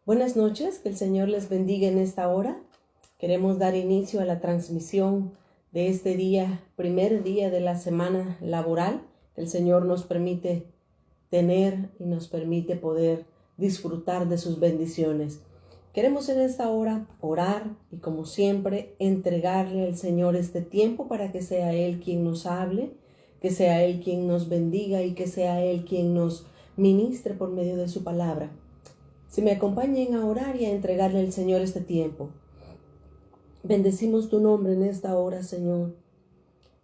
Buenas noches, que el Señor les bendiga en esta hora. Queremos dar inicio a la transmisión de este día, primer día de la semana laboral, que el Señor nos permite tener y nos permite poder disfrutar de sus bendiciones. Queremos en esta hora orar y, como siempre, entregarle al Señor este tiempo para que sea Él quien nos hable, que sea Él quien nos bendiga y que sea Él quien nos ministre por medio de su palabra. Si me acompañen a orar y a entregarle al Señor este tiempo. Bendecimos tu nombre en esta hora, Señor,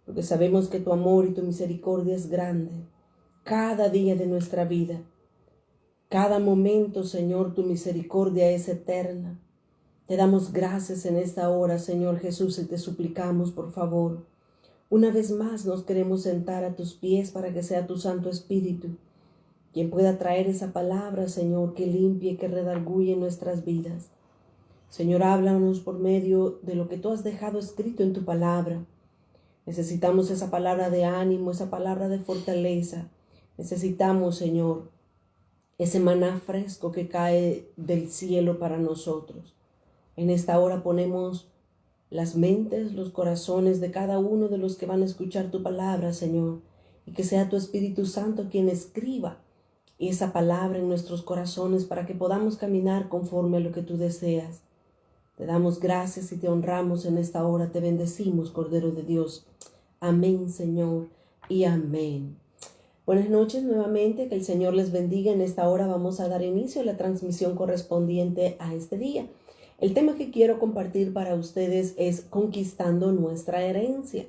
porque sabemos que tu amor y tu misericordia es grande. Cada día de nuestra vida, cada momento, Señor, tu misericordia es eterna. Te damos gracias en esta hora, Señor Jesús, y te suplicamos, por favor, una vez más nos queremos sentar a tus pies para que sea tu Santo Espíritu quien pueda traer esa palabra, Señor, que limpie, que redarguye nuestras vidas. Señor, háblanos por medio de lo que tú has dejado escrito en tu palabra. Necesitamos esa palabra de ánimo, esa palabra de fortaleza. Necesitamos, Señor, ese maná fresco que cae del cielo para nosotros. En esta hora ponemos las mentes, los corazones de cada uno de los que van a escuchar tu palabra, Señor, y que sea tu Espíritu Santo quien escriba esa palabra en nuestros corazones para que podamos caminar conforme a lo que tú deseas. Te damos gracias y te honramos en esta hora. Te bendecimos, Cordero de Dios. Amén, Señor, y amén. Buenas noches nuevamente. Que el Señor les bendiga. En esta hora vamos a dar inicio a la transmisión correspondiente a este día. El tema que quiero compartir para ustedes es conquistando nuestra herencia.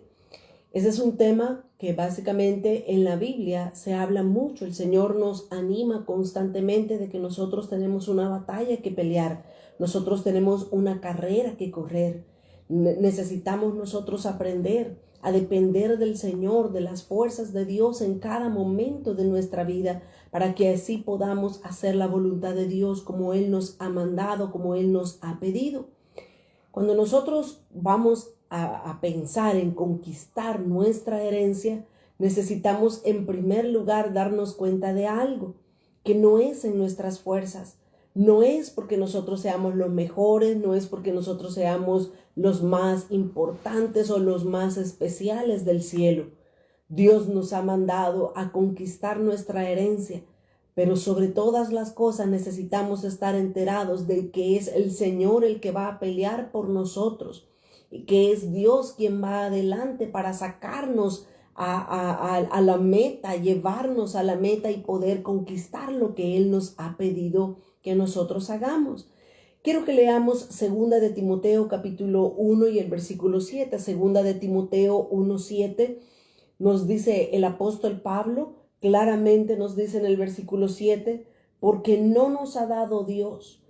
Ese es un tema que básicamente en la Biblia se habla mucho. El Señor nos anima constantemente de que nosotros tenemos una batalla que pelear. Nosotros tenemos una carrera que correr. Necesitamos nosotros aprender a depender del Señor, de las fuerzas de Dios en cada momento de nuestra vida, para que así podamos hacer la voluntad de Dios como Él nos ha mandado, como Él nos ha pedido. Cuando nosotros vamos a pensar en conquistar nuestra herencia, necesitamos en primer lugar darnos cuenta de algo, que no es en nuestras fuerzas, no es porque nosotros seamos los mejores, no es porque nosotros seamos los más importantes o los más especiales del cielo. Dios nos ha mandado a conquistar nuestra herencia, pero sobre todas las cosas necesitamos estar enterados de que es el Señor el que va a pelear por nosotros y que es Dios quien va adelante para sacarnos a la meta, llevarnos a la meta y poder conquistar lo que Él nos ha pedido que nosotros hagamos. Quiero que leamos segunda de Timoteo capítulo 1 y el versículo 7. Segunda de Timoteo 1:7 nos dice el apóstol Pablo, claramente nos dice en el versículo 7, porque no nos ha dado Dios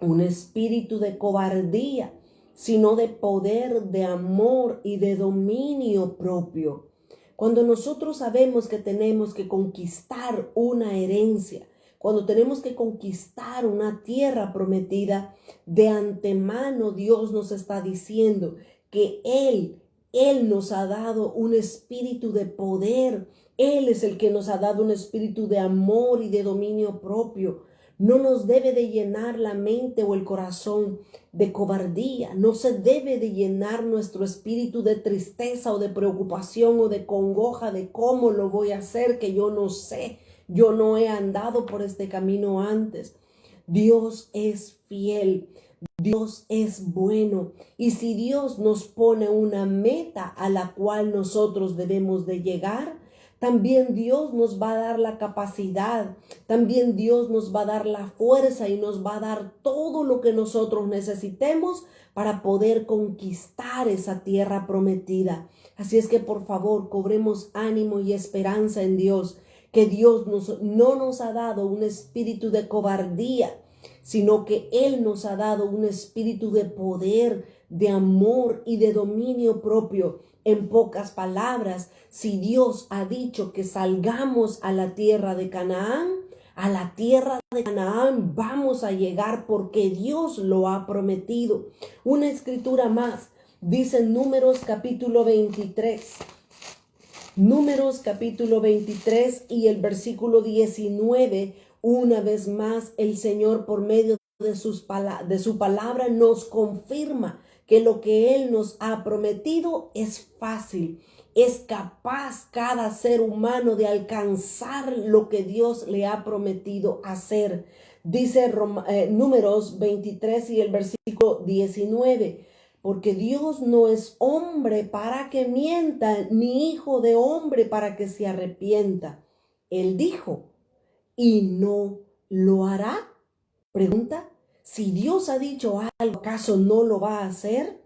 un espíritu de cobardía, sino de poder, de amor y de dominio propio. Cuando nosotros sabemos que tenemos que conquistar una herencia, cuando tenemos que conquistar una tierra prometida, de antemano Dios nos está diciendo que Él nos ha dado un espíritu de poder. Él es el que nos ha dado un espíritu de amor y de dominio propio. No nos debe de llenar la mente o el corazón de cobardía. No se debe de llenar nuestro espíritu de tristeza o de preocupación o de congoja de cómo lo voy a hacer, que yo no sé. Yo no he andado por este camino antes. Dios es fiel. Dios es bueno, y si Dios nos pone una meta a la cual nosotros debemos de llegar, también Dios nos va a dar la capacidad, también Dios nos va a dar la fuerza y nos va a dar todo lo que nosotros necesitemos para poder conquistar esa tierra prometida. Así es que por favor, cobremos ánimo y esperanza en Dios, que Dios no nos ha dado un espíritu de cobardía, sino que Él nos ha dado un espíritu de poder, de amor y de dominio propio. En pocas palabras, si Dios ha dicho que salgamos a la tierra de Canaán, a la tierra de Canaán vamos a llegar porque Dios lo ha prometido. Una escritura más, dice en Números capítulo 23. Números capítulo 23 y el versículo 19. Una vez más, el Señor, por medio de su palabra nos confirma que lo que Él nos ha prometido es fácil. Es capaz cada ser humano de alcanzar lo que Dios le ha prometido hacer. Dice Números 23 y el versículo 19. Porque Dios no es hombre para que mienta, ni hijo de hombre para que se arrepienta. Él dijo, ¿y no lo hará? Pregunta, si Dios ha dicho algo, ¿acaso no lo va a hacer?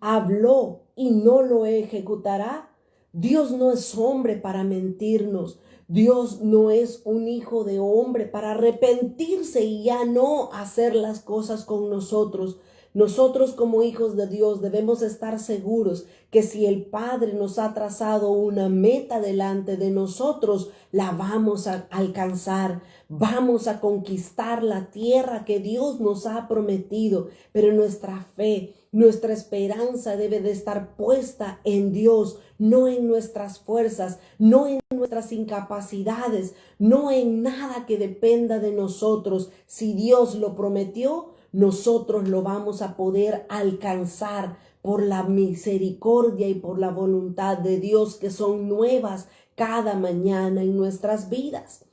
Habló y no lo ejecutará. Dios no es hombre para mentirnos. Dios no es un hijo de hombre para arrepentirse y ya no hacer las cosas con nosotros. Nosotros como hijos de Dios debemos estar seguros que si el Padre nos ha trazado una meta delante de nosotros, la vamos a alcanzar. Vamos a conquistar la tierra que Dios nos ha prometido, pero nuestra fe, nuestra esperanza debe de estar puesta en Dios, no en nuestras fuerzas, no en nuestras incapacidades, no en nada que dependa de nosotros. Si Dios lo prometió, nosotros lo vamos a poder alcanzar por la misericordia y por la voluntad de Dios que son nuevas cada mañana en nuestras vidas.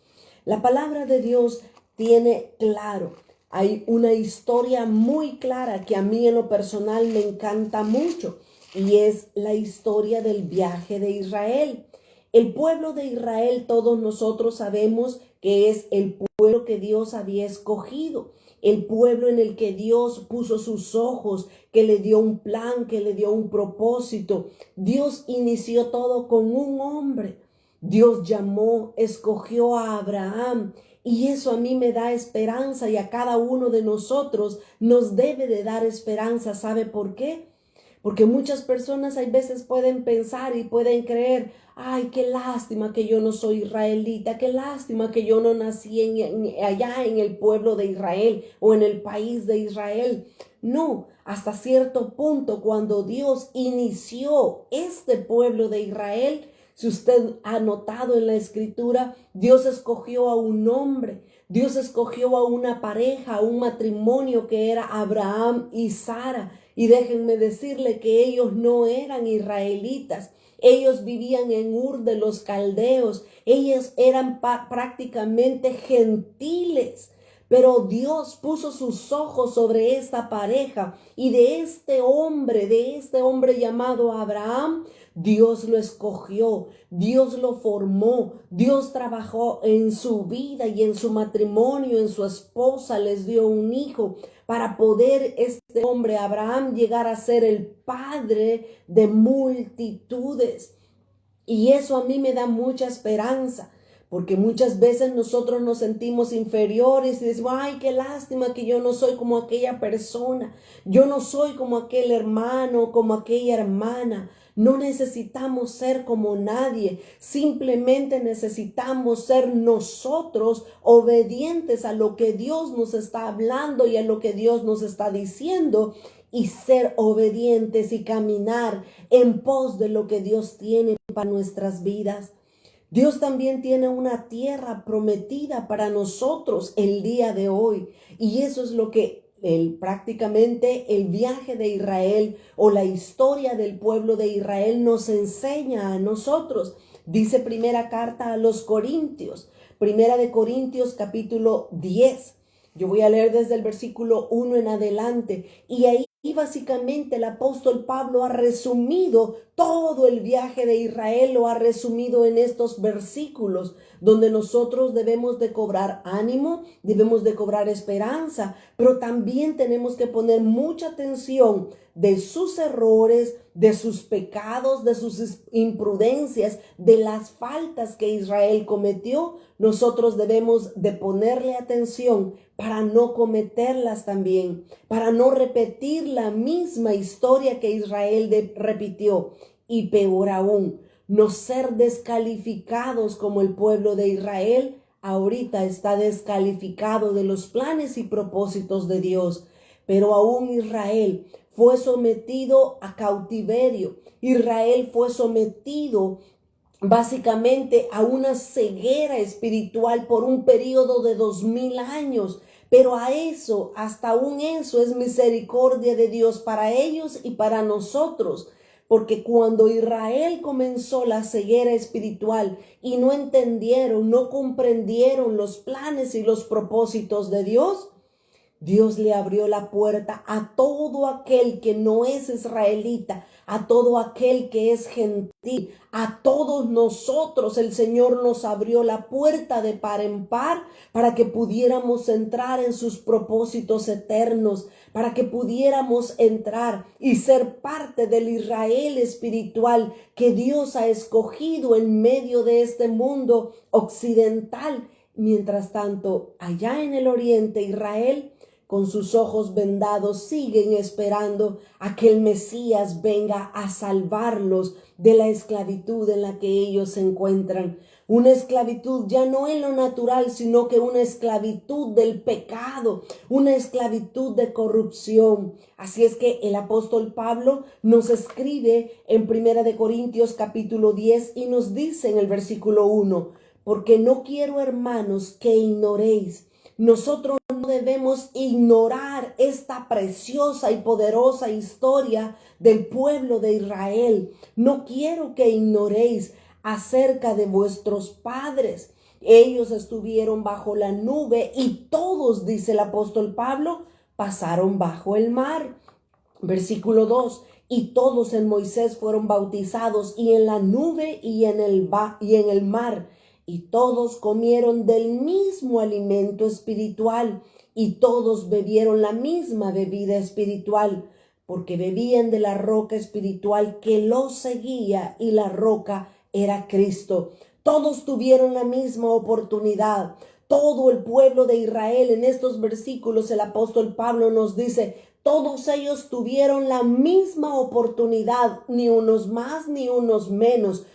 La palabra de Dios tiene claro, hay una historia muy clara que a mí en lo personal me encanta mucho y es la historia del viaje de Israel. El pueblo de Israel, todos nosotros sabemos que es el pueblo que Dios había escogido, el pueblo en el que Dios puso sus ojos, que le dio un plan, que le dio un propósito. Dios inició todo con un hombre. Dios llamó, escogió a Abraham. Y eso a mí me da esperanza y a cada uno de nosotros nos debe de dar esperanza. ¿Sabe por qué? Porque muchas personas hay veces pueden pensar y pueden creer, ay, qué lástima que yo no soy israelita, qué lástima que yo no nací allá en el pueblo de Israel o en el país de Israel. No, hasta cierto punto cuando Dios inició este pueblo de Israel, si usted ha notado en la escritura, Dios escogió a un hombre, Dios escogió a una pareja, a un matrimonio que era Abraham y Sara. Y déjenme decirle que ellos no eran israelitas. Ellos vivían en Ur de los Caldeos. Ellos eran prácticamente gentiles. Pero Dios puso sus ojos sobre esta pareja y de este hombre llamado Abraham, Dios lo escogió, Dios lo formó, Dios trabajó en su vida y en su matrimonio, en su esposa, les dio un hijo para poder este hombre, Abraham, llegar a ser el padre de multitudes. Y eso a mí me da mucha esperanza. Porque muchas veces nosotros nos sentimos inferiores y decimos, ay, qué lástima que yo no soy como aquella persona, yo no soy como aquel hermano, como aquella hermana. No necesitamos ser como nadie, simplemente necesitamos ser nosotros obedientes a lo que Dios nos está hablando y a lo que Dios nos está diciendo y ser obedientes y caminar en pos de lo que Dios tiene para nuestras vidas. Dios también tiene una tierra prometida para nosotros el día de hoy. Y eso es lo que prácticamente el viaje de Israel o la historia del pueblo de Israel nos enseña a nosotros. Dice primera carta a los Corintios, primera de Corintios capítulo 10. Yo voy a leer desde el versículo 1 en adelante. Y ahí básicamente el apóstol Pablo ha resumido todo el viaje de Israel, lo ha resumido en estos versículos, donde nosotros debemos de cobrar ánimo, debemos de cobrar esperanza, pero también tenemos que poner mucha atención de sus errores, de sus pecados, de sus imprudencias, de las faltas que Israel cometió. Nosotros debemos de ponerle atención para no cometerlas también, para no repetir la misma historia que Israel repitió. Y peor aún, no ser descalificados como el pueblo de Israel ahorita está descalificado de los planes y propósitos de Dios. Pero aún Israel fue sometido a cautiverio. Israel fue sometido básicamente a una ceguera espiritual por un periodo de 2000 años. Pero a eso, hasta aún eso es misericordia de Dios para ellos y para nosotros. Porque cuando Israel comenzó la ceguera espiritual y no entendieron, no comprendieron los planes y los propósitos de Dios, Dios le abrió la puerta a todo aquel que no es israelita, a todo aquel que es gentil, a todos nosotros. El Señor nos abrió la puerta de par en par para que pudiéramos entrar en sus propósitos eternos, para que pudiéramos entrar y ser parte del Israel espiritual que Dios ha escogido en medio de este mundo occidental. Mientras tanto, allá en el oriente, Israel, con sus ojos vendados, siguen esperando a que el Mesías venga a salvarlos de la esclavitud en la que ellos se encuentran. Una esclavitud ya no en lo natural, sino que una esclavitud del pecado, una esclavitud de corrupción. Así es que el apóstol Pablo nos escribe en 1 Corintios capítulo 10 y nos dice en el versículo 1, porque no quiero, hermanos, que ignoréis. Nosotros no debemos ignorar esta preciosa y poderosa historia del pueblo de Israel. No quiero que ignoréis acerca de vuestros padres. Ellos estuvieron bajo la nube y todos, dice el apóstol Pablo, pasaron bajo el mar. Versículo 2. Y todos en Moisés fueron bautizados y en la nube y en el mar. Y todos comieron del mismo alimento espiritual y todos bebieron la misma bebida espiritual, porque bebían de la roca espiritual que los seguía y la roca era Cristo. Todos tuvieron la misma oportunidad. Todo el pueblo de Israel, en estos versículos el apóstol Pablo nos dice, todos ellos tuvieron la misma oportunidad, ni unos más ni unos menos,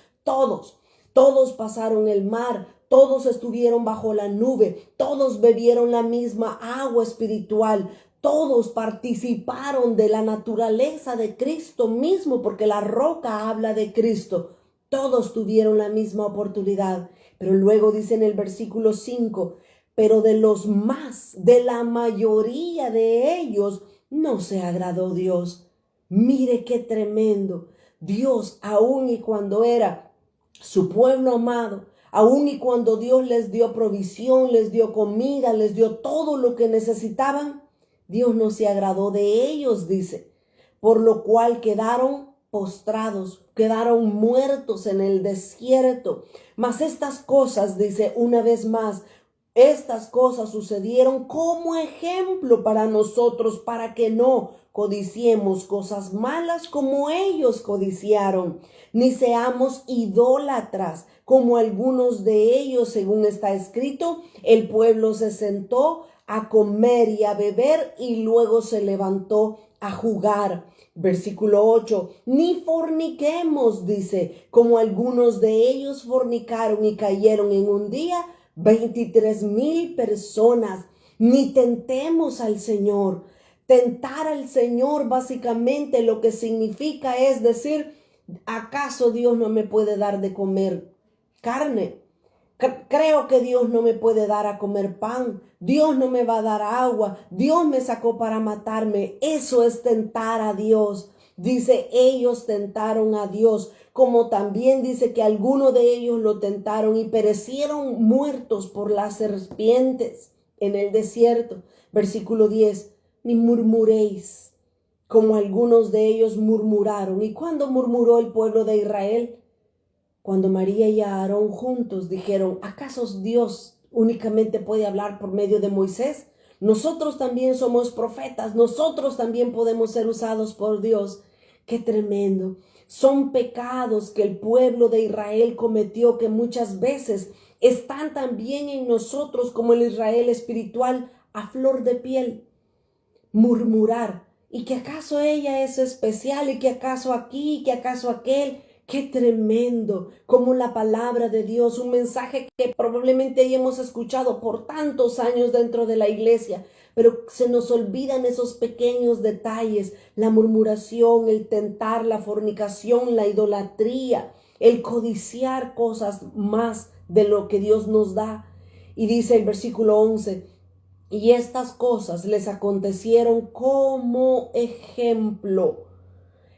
Todos pasaron el mar, todos estuvieron bajo la nube, todos bebieron la misma agua espiritual, todos participaron de la naturaleza de Cristo mismo, porque la roca habla de Cristo. Todos tuvieron la misma oportunidad. Pero luego dice en el versículo 5, pero de la mayoría de ellos no se agradó Dios. Mire qué tremendo. Dios, aun y cuando era su pueblo amado, aun y cuando Dios les dio provisión, les dio comida, les dio todo lo que necesitaban, Dios no se agradó de ellos, dice, por lo cual quedaron postrados, quedaron muertos en el desierto. Mas estas cosas, dice una vez más, estas cosas sucedieron como ejemplo para nosotros, para que no codiciemos cosas malas como ellos codiciaron, ni seamos idólatras como algunos de ellos, según está escrito. El pueblo se sentó a comer y a beber y luego se levantó a jugar. Versículo 8, ni forniquemos, dice, como algunos de ellos fornicaron y cayeron en un día 23,000 personas. Ni tentemos al Señor. Tentar al Señor básicamente lo que significa es decir, ¿acaso Dios no me puede dar de comer carne? Creo que Dios no me puede dar a comer pan. Dios no me va a dar agua. Dios me sacó para matarme. Eso es tentar a Dios. Dice, ellos tentaron a Dios, como también dice que algunos de ellos lo tentaron y perecieron muertos por las serpientes en el desierto. Versículo 10, ni murmuréis, como algunos de ellos murmuraron. ¿Y cuándo murmuró el pueblo de Israel? Cuando María y Aarón juntos dijeron, ¿acaso Dios únicamente puede hablar por medio de Moisés? Nosotros también somos profetas, nosotros también podemos ser usados por Dios. ¡Qué tremendo! Son pecados que el pueblo de Israel cometió, que muchas veces están también en nosotros como el Israel espiritual a flor de piel. Murmurar, y que acaso ella es especial, y que acaso aquí, y que acaso aquel. ¡Qué tremendo! Como la palabra de Dios, un mensaje que probablemente hayamos escuchado por tantos años dentro de la iglesia, pero se nos olvidan esos pequeños detalles, la murmuración, el tentar, la fornicación, la idolatría, el codiciar cosas más de lo que Dios nos da. Y dice el versículo 11, Y estas cosas les acontecieron como ejemplo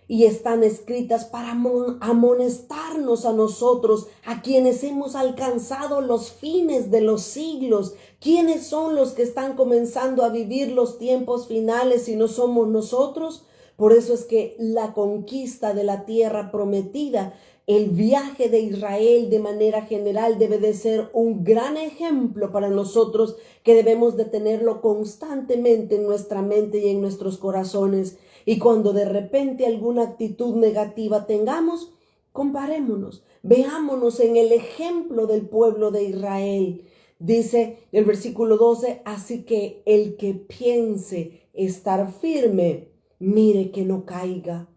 y están escritas para amonestarnos a nosotros, a quienes hemos alcanzado los fines de los siglos. ¿Quiénes son los que están comenzando a vivir los tiempos finales si no somos nosotros? Por eso es que la conquista de la tierra prometida, el viaje de Israel de manera general debe de ser un gran ejemplo para nosotros, que debemos de tenerlo constantemente en nuestra mente y en nuestros corazones. Y cuando de repente alguna actitud negativa tengamos, comparémonos, veámonos en el ejemplo del pueblo de Israel. Dice el versículo 12, así que el que piense estar firme, mire que no caiga.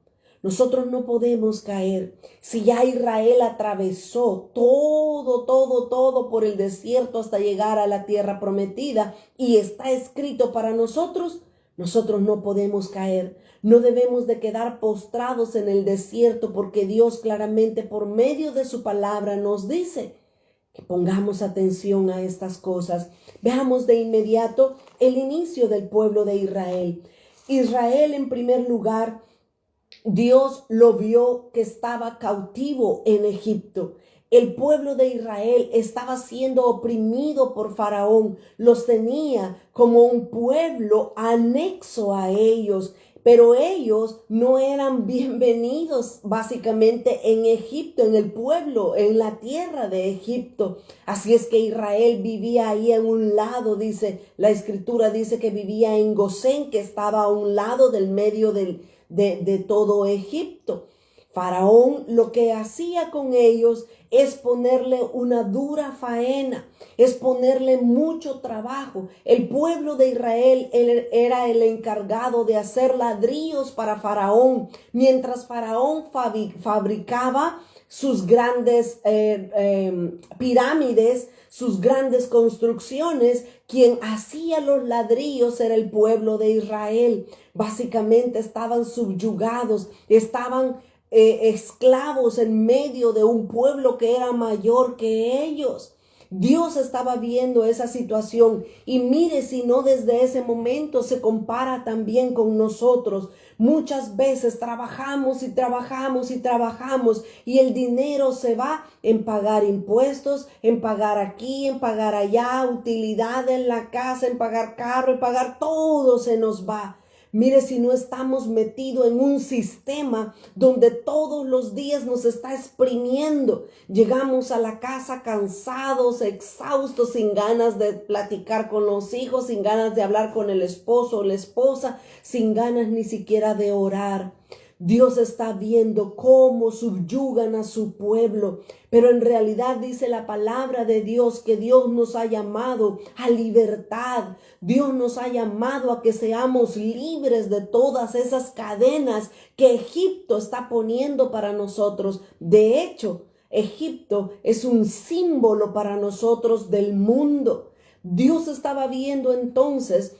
Nosotros no podemos caer. Si ya Israel atravesó todo por el desierto hasta llegar a la tierra prometida y está escrito para nosotros, nosotros no podemos caer. No debemos de quedar postrados en el desierto, porque Dios claramente por medio de su palabra nos dice que pongamos atención a estas cosas. Veamos de inmediato el inicio del pueblo de Israel. Israel, en primer lugar, Dios lo vio que estaba cautivo en Egipto. El pueblo de Israel estaba siendo oprimido por Faraón. Los tenía como un pueblo anexo a ellos, pero ellos no eran bienvenidos básicamente en Egipto, en el pueblo, en la tierra de Egipto. Así es que Israel vivía ahí en un lado, dice la escritura, dice que vivía en Gosén, que estaba a un lado del medio de todo Egipto. Faraón lo que hacía con ellos es ponerle una dura faena, es ponerle mucho trabajo. El pueblo de Israel era el encargado de hacer ladrillos para Faraón, mientras Faraón fabricaba sus grandes pirámides, sus grandes construcciones. Quien hacía los ladrillos era el pueblo de Israel. Básicamente estaban subyugados, estaban esclavos en medio de un pueblo que era mayor que ellos. Dios estaba viendo esa situación y mire si no desde ese momento se compara también con nosotros. Muchas veces trabajamos y el dinero se va en pagar impuestos, en pagar aquí, en pagar allá, utilidad en la casa, en pagar carro, en pagar todo se nos va. Mire si no estamos metidos en un sistema donde todos los días nos está exprimiendo. Llegamos a la casa cansados, exhaustos, sin ganas de platicar con los hijos, sin ganas de hablar con el esposo o la esposa, sin ganas ni siquiera de orar. Dios está viendo cómo subyugan a su pueblo, pero en realidad dice la palabra de Dios que Dios nos ha llamado a libertad. Dios nos ha llamado a que seamos libres de todas esas cadenas que Egipto está poniendo para nosotros. De hecho, Egipto es un símbolo para nosotros del mundo. Dios estaba viendo entonces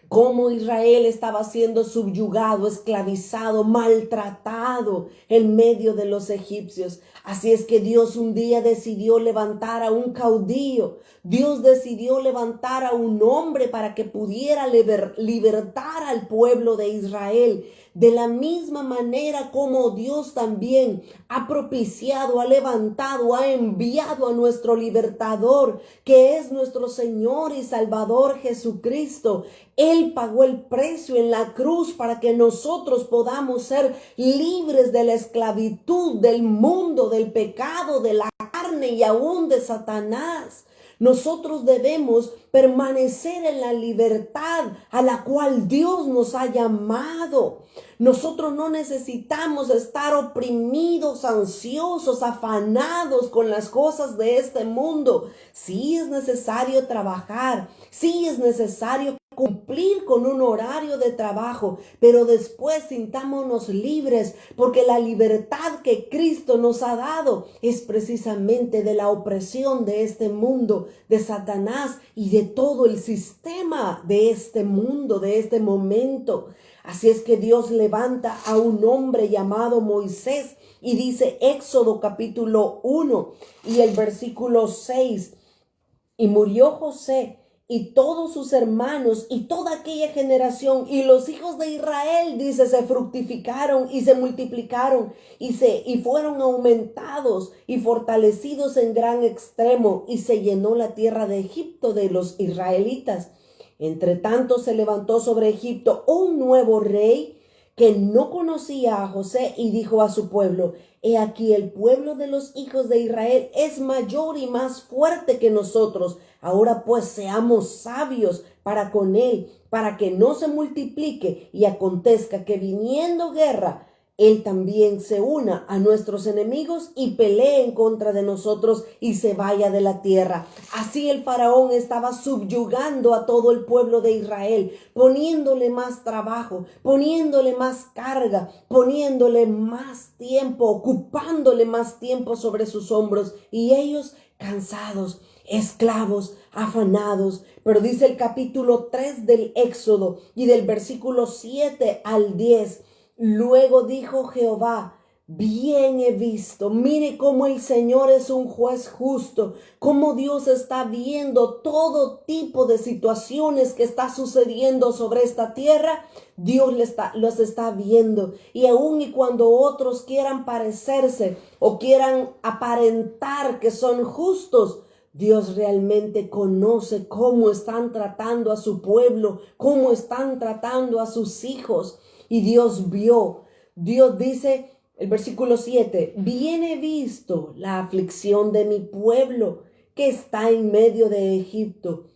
cómo Israel estaba siendo subyugado, esclavizado, maltratado en medio de los egipcios. Así es que Dios un día decidió levantar a un caudillo. Dios decidió levantar a un hombre para que pudiera libertar al pueblo de Israel. De la misma manera como Dios también ha propiciado, ha levantado, ha enviado a nuestro libertador, que es nuestro Señor y Salvador Jesucristo. Él pagó el precio en la cruz para que nosotros podamos ser libres de la esclavitud, del mundo, del pecado, de la carne y aún de Satanás. Nosotros debemos permanecer en la libertad a la cual Dios nos ha llamado. Nosotros no necesitamos estar oprimidos, ansiosos, afanados con las cosas de este mundo. Sí es necesario trabajar, sí es necesario cumplir con un horario de trabajo, pero después sintámonos libres, porque la libertad que Cristo nos ha dado es precisamente de la opresión de este mundo, de Satanás y de todo el sistema de este mundo, de este momento. Así es que Dios levanta a un hombre llamado Moisés y dice Éxodo capítulo 1 y el versículo 6, y murió José y todos sus hermanos y toda aquella generación y los hijos de Israel, dice, se fructificaron y se multiplicaron y fueron aumentados y fortalecidos en gran extremo, y se llenó la tierra de Egipto de los israelitas. Entre tanto se levantó sobre Egipto un nuevo rey que no conocía a José, y dijo a su pueblo: he aquí, el pueblo de los hijos de Israel es mayor y más fuerte que nosotros. Ahora pues seamos sabios para con él, para que no se multiplique y acontezca que viniendo guerra, él también se una a nuestros enemigos y pelee en contra de nosotros y se vaya de la tierra. Así el faraón estaba subyugando a todo el pueblo de Israel, poniéndole más trabajo, poniéndole más carga, poniéndole más tiempo, ocupándole más tiempo sobre sus hombros, y ellos cansados, esclavos, afanados. Pero dice el capítulo 3 del Éxodo y del versículo 7 al 10: luego dijo Jehová: bien he visto. Mire cómo el Señor es un juez justo, cómo Dios está viendo todo tipo de situaciones que está sucediendo sobre esta tierra. Dios los está viendo, y aun y cuando otros quieran parecerse o quieran aparentar que son justos, Dios realmente conoce cómo están tratando a su pueblo, cómo están tratando a sus hijos. Y Dios vio. Dios dice, el versículo 7, bien he visto la aflicción de mi pueblo que está en medio de Egipto,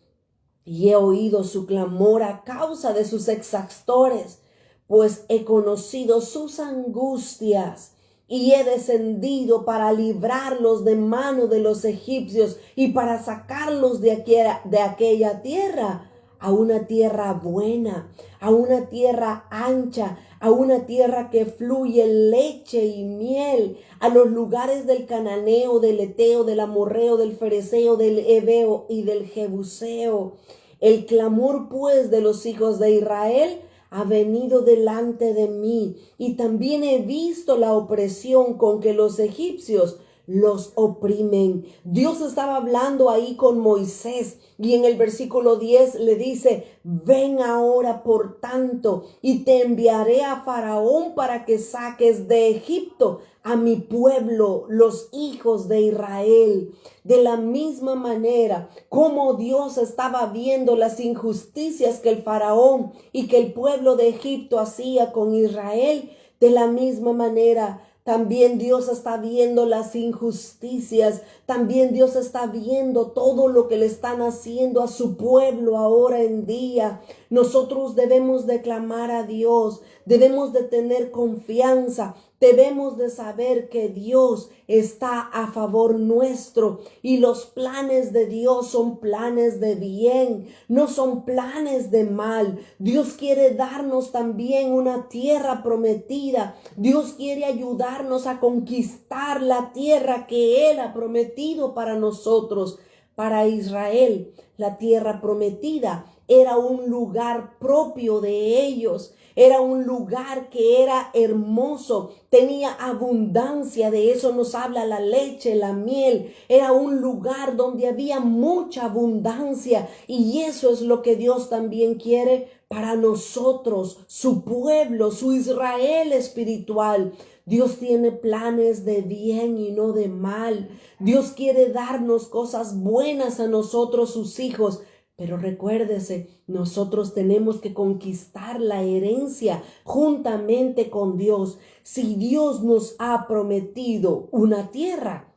y he oído su clamor a causa de sus exactores, pues he conocido sus angustias, y he descendido para librarlos de mano de los egipcios y para sacarlos de aquella tierra a una tierra buena, a una tierra ancha, a una tierra que fluye leche y miel, a los lugares del cananeo, del eteo, del amorreo, del fereceo, del heveo y del jebuseo. El clamor pues de los hijos de Israel ha venido delante de mí, y también he visto la opresión con que los egipcios los oprimen. Dios estaba hablando ahí con Moisés, y en el versículo 10 le dice: ven ahora por tanto, y te enviaré a Faraón para que saques de Egipto a mi pueblo, los hijos de Israel. De la misma manera como Dios estaba viendo las injusticias que el faraón y que el pueblo de Egipto hacía con Israel, de la misma manera también Dios está viendo las injusticias, también Dios está viendo todo lo que le están haciendo a su pueblo ahora en día. Nosotros debemos de clamar a Dios, debemos de tener confianza, debemos de saber que Dios está a favor nuestro, y los planes de Dios son planes de bien, no son planes de mal. Dios quiere darnos también una tierra prometida. Dios quiere ayudarnos a conquistar la tierra que Él ha prometido para nosotros. Para Israel, la tierra prometida era un lugar propio de ellos. Era un lugar que era hermoso, tenía abundancia, de eso nos habla la leche, la miel. Era un lugar donde había mucha abundancia, y eso es lo que Dios también quiere para nosotros, su pueblo, su Israel espiritual. Dios tiene planes de bien y no de mal. Dios quiere darnos cosas buenas a nosotros, sus hijos. Pero recuérdese, nosotros tenemos que conquistar la herencia juntamente con Dios. Si Dios nos ha prometido una tierra,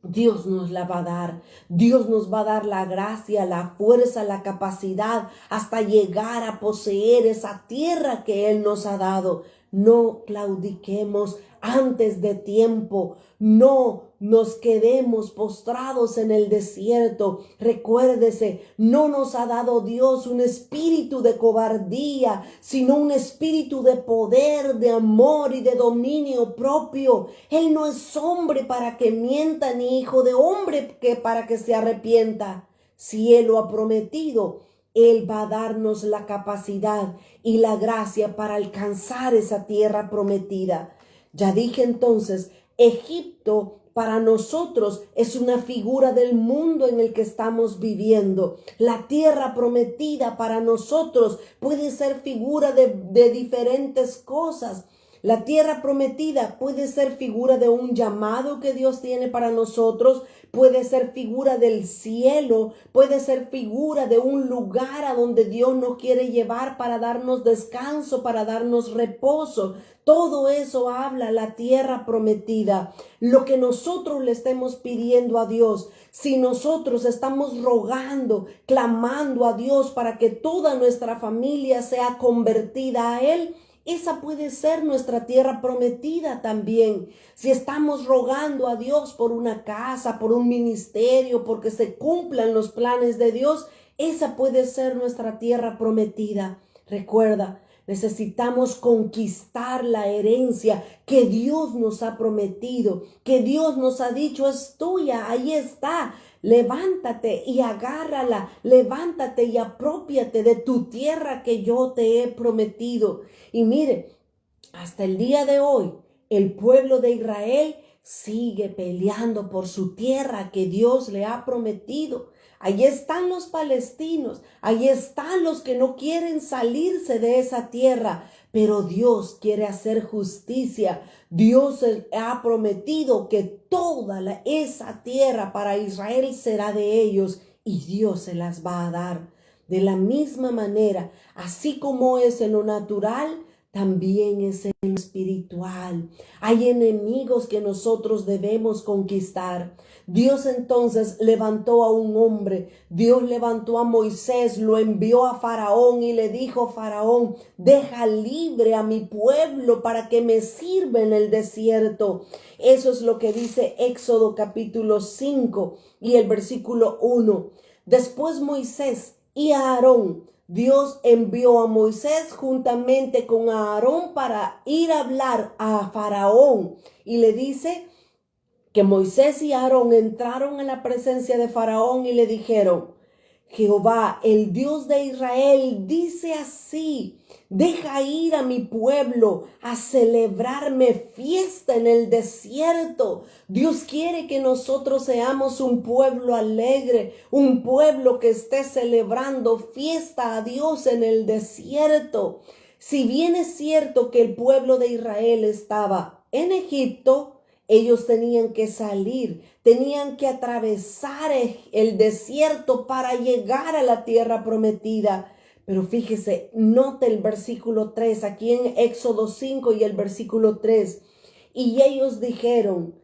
Dios nos la va a dar. Dios nos va a dar la gracia, la fuerza, la capacidad hasta llegar a poseer esa tierra que Él nos ha dado. No claudiquemos antes de tiempo. No nos quedemos postrados en el desierto. Recuérdese, no nos ha dado Dios un espíritu de cobardía, sino un espíritu de poder, de amor y de dominio propio. Él no es hombre para que mienta, ni hijo de hombre para que se arrepienta. Si Él lo ha prometido, Él va a darnos la capacidad y la gracia para alcanzar esa tierra prometida. Ya dije entonces, Egipto para nosotros es una figura del mundo en el que estamos viviendo. La tierra prometida para nosotros puede ser figura de diferentes cosas. La tierra prometida puede ser figura de un llamado que Dios tiene para nosotros, puede ser figura del cielo, puede ser figura de un lugar a donde Dios nos quiere llevar para darnos descanso, para darnos reposo. Todo eso habla la tierra prometida. Lo que nosotros le estemos pidiendo a Dios, si nosotros estamos rogando, clamando a Dios para que toda nuestra familia sea convertida a Él, esa puede ser nuestra tierra prometida también. Si estamos rogando a Dios por una casa, por un ministerio, porque se cumplan los planes de Dios, esa puede ser nuestra tierra prometida. Recuerda, necesitamos conquistar la herencia que Dios nos ha prometido, que Dios nos ha dicho es tuya, ahí está. Levántate y agárrala, levántate y aprópiate de tu tierra que yo te he prometido. Y mire, hasta el día de hoy, el pueblo de Israel sigue peleando por su tierra que Dios le ha prometido. Ahí están los palestinos, ahí están los que no quieren salirse de esa tierra, pero Dios quiere hacer justicia. Dios ha prometido que toda esa tierra para Israel será de ellos y Dios se las va a dar. De la misma manera, así como es en lo natural, también es en lo espiritual. Hay enemigos que nosotros debemos conquistar. Dios entonces levantó a un hombre. Dios levantó a Moisés, lo envió a Faraón y le dijo: Faraón, deja libre a mi pueblo para que me sirva en el desierto. Eso es lo que dice Éxodo capítulo 5 y el versículo 1. Después Moisés y Aarón, Dios envió a Moisés juntamente con Aarón para ir a hablar a Faraón. Y le dice que Moisés y Aarón entraron en la presencia de Faraón y le dijeron: Jehová, el Dios de Israel, dice así: deja ir a mi pueblo a celebrarme fiesta en el desierto. Dios quiere que nosotros seamos un pueblo alegre, un pueblo que esté celebrando fiesta a Dios en el desierto. Si bien es cierto que el pueblo de Israel estaba en Egipto, ellos tenían que salir, tenían que atravesar el desierto para llegar a la tierra prometida. Pero fíjese, note el versículo 3, aquí en Éxodo 5 y el versículo 3. Y ellos dijeron: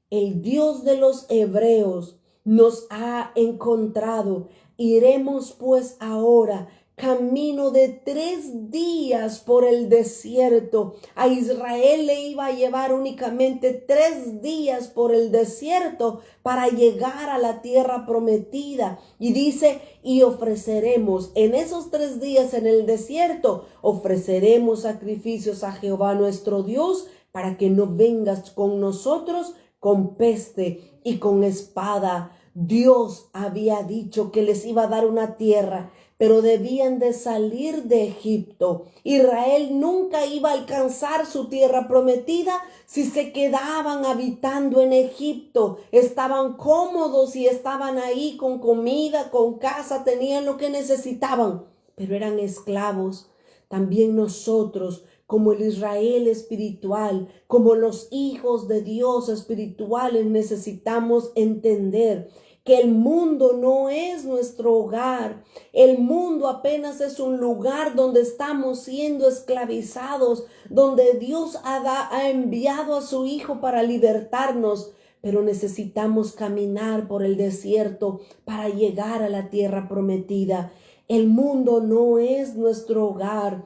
el Dios de los hebreos nos ha encontrado. Iremos pues ahora camino de 3 días por el desierto. A Israel le iba a llevar únicamente 3 días por el desierto para llegar a la tierra prometida. Y dice: y ofreceremos en esos 3 días en el desierto, ofreceremos sacrificios a Jehová nuestro Dios, para que no vengas con nosotros con peste y con espada. Dios había dicho que les iba a dar una tierra, pero debían de salir de Egipto. Israel nunca iba a alcanzar su tierra prometida si se quedaban habitando en Egipto. Estaban cómodos y estaban ahí con comida, con casa, tenían lo que necesitaban, pero eran esclavos. También nosotros, como el Israel espiritual, como los hijos de Dios espirituales, necesitamos entender que el mundo no es nuestro hogar. El mundo apenas es un lugar donde estamos siendo esclavizados, donde Dios ha enviado a su Hijo para libertarnos, pero necesitamos caminar por el desierto para llegar a la tierra prometida. El mundo no es nuestro hogar.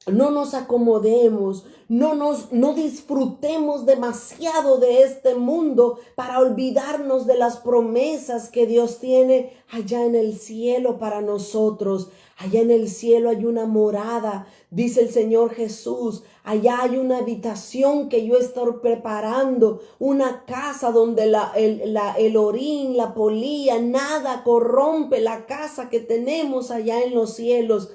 No nos acomodemos, no disfrutemos demasiado de este mundo para olvidarnos de las promesas que Dios tiene allá en el cielo para nosotros. Allá en el cielo hay una morada, dice el Señor Jesús. Allá hay una habitación que yo estoy preparando, una casa donde el orín, la polilla, nada corrompe la casa que tenemos allá en los cielos.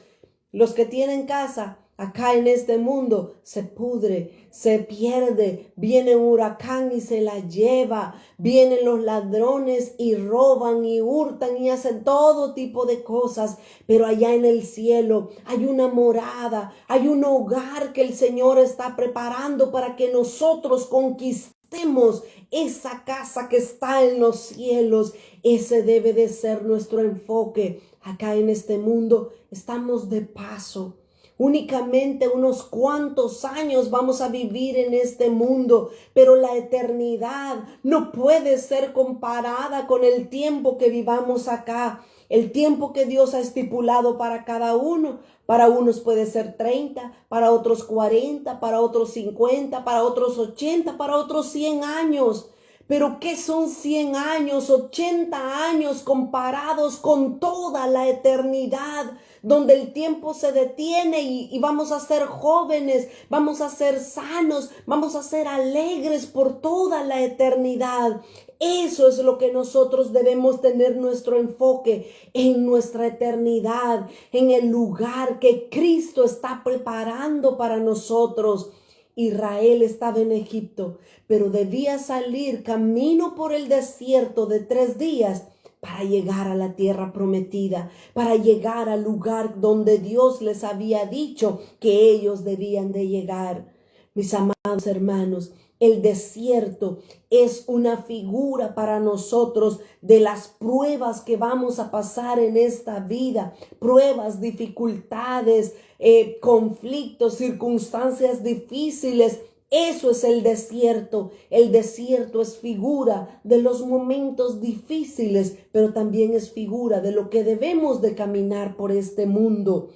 Los que tienen casa, acá en este mundo se pudre, se pierde, viene un huracán y se la lleva, vienen los ladrones y roban y hurtan y hacen todo tipo de cosas, pero allá en el cielo hay una morada, hay un hogar que el Señor está preparando para que nosotros conquistemos esa casa que está en los cielos. Ese debe de ser nuestro enfoque. Acá en este mundo estamos de paso. Únicamente unos cuantos años vamos a vivir en este mundo, pero la eternidad no puede ser comparada con el tiempo que vivamos acá. El tiempo que Dios ha estipulado para cada uno. Para unos puede ser 30, para otros 40, para otros 50, para otros 80, para otros 100 años. Pero ¿qué son 100 años, 80 años comparados con toda la eternidad? Donde el tiempo se detiene y vamos a ser jóvenes, vamos a ser sanos, vamos a ser alegres por toda la eternidad. Eso es lo que nosotros debemos tener nuestro enfoque en nuestra eternidad, en el lugar que Cristo está preparando para nosotros. Israel estaba en Egipto, pero debía salir camino por el desierto de 3 días para llegar a la tierra prometida, para llegar al lugar donde Dios les había dicho que ellos debían de llegar. Mis amados hermanos, el desierto es una figura para nosotros de las pruebas que vamos a pasar en esta vida, pruebas, dificultades, conflictos, circunstancias difíciles. Eso es el desierto. El desierto es figura de los momentos difíciles, pero también es figura de lo que debemos de caminar por este mundo.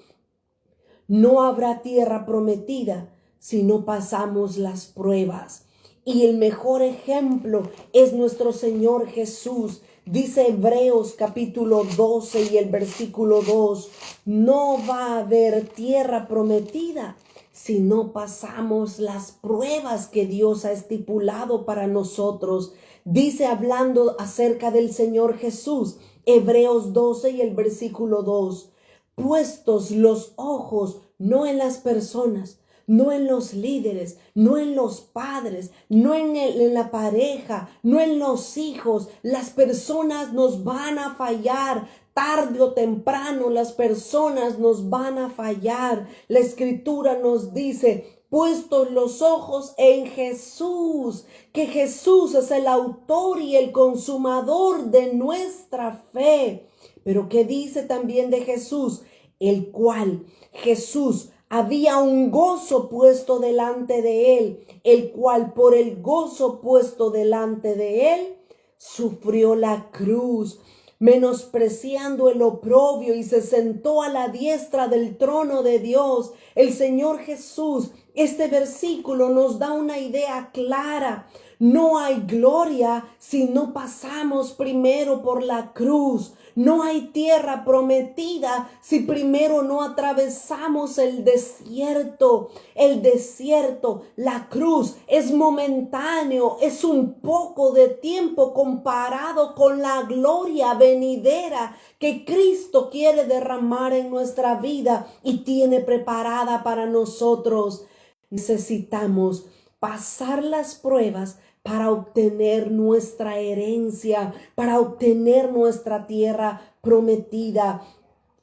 No habrá tierra prometida si no pasamos las pruebas. Y el mejor ejemplo es nuestro Señor Jesús. Dice Hebreos capítulo 12 y el versículo 2, no va a haber tierra prometida si no pasamos las pruebas que Dios ha estipulado para nosotros. Dice hablando acerca del Señor Jesús, Hebreos 12 y el versículo 2, puestos los ojos no en las personas, no en los líderes, no en los padres, no en la pareja, no en los hijos. Las personas nos van a fallar. Tarde o temprano las personas nos van a fallar. La Escritura nos dice, puestos los ojos en Jesús, que Jesús es el autor y el consumador de nuestra fe. Pero ¿qué dice también de Jesús? El cual, Jesús, había un gozo puesto delante de él, el cual por el gozo puesto delante de él, sufrió la cruz, menospreciando el oprobio, y se sentó a la diestra del trono de Dios. El Señor Jesús, este versículo nos da una idea clara. No hay gloria si no pasamos primero por la cruz. No hay tierra prometida si primero no atravesamos el desierto. El desierto, la cruz, es momentáneo, es un poco de tiempo comparado con la gloria venidera que Cristo quiere derramar en nuestra vida y tiene preparada para nosotros. Necesitamos pasar las pruebas para obtener nuestra herencia, para obtener nuestra tierra prometida.